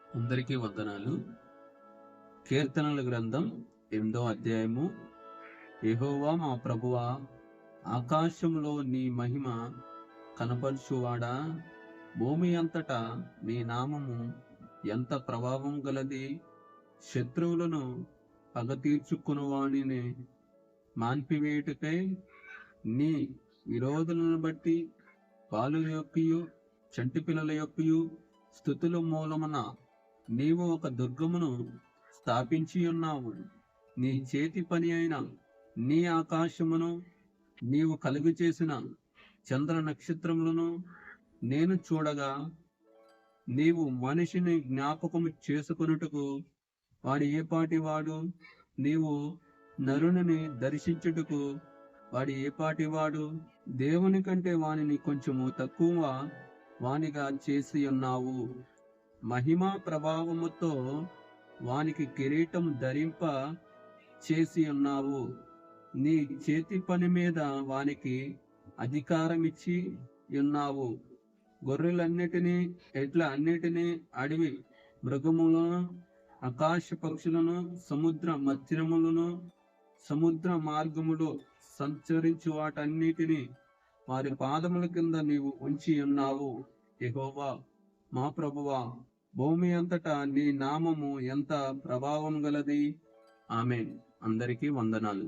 అందరికీ వందనాలు. కీర్తనల గ్రంథం 8వ అధ్యాయము. యెహోవా మా ప్రభువా, ఆకాశంలో నీ మహిమ కనపరచువాడా, భూమి అంతటా నీ నామము ఎంత ప్రభావం గలది. శత్రువులను పగ తీర్చుకుని వానిని మాన్పివేయుటకై నీ విరోధులను బట్టి బాలుల యొక్కయు చంటి పిల్లల యొక్కయు స్తుతుల మూలమున నీవు ఒక దుర్గమును స్థాపించి ఉన్నావు. నీ చేతి పని అయిన నీ ఆకాశమును, నీవు కలుగు చేసిన చంద్ర నక్షత్రములను నేను చూడగా, నీవు మనిషిని జ్ఞాపకము చేసుకొనుటకు వాడు ఏపాటి వాడు, నీవు నరుని దర్శించుటకు వాడు ఏపాటి వాడు. దేవుని కంటే వానిని కొంచెము తక్కువ వానిగా చేసి ఉన్నావు. మహిమా ప్రభావముతో వానికి కిరీటం ధరింప చేసి ఉన్నావు. నీ చేతి పని మీద వానికి అధికారమిచ్చి ఉన్నావు. గొర్రెలన్నిటినీ, ఎడ్ల అన్నిటినీ, అడవి మృగములను, ఆకాశ పక్షులను, సముద్ర మత్స్యములను, సముద్ర మార్గములో సంచరించు వాటన్నిటినీ వారి పాదముల కింద నీవు ఉంచి ఉన్నావు. యెహోవా మా ప్రభువా, భూమి అంతటా నీ నామము ఎంత ప్రభావం గలది. ఆమేన్. అందరికీ వందనాలు.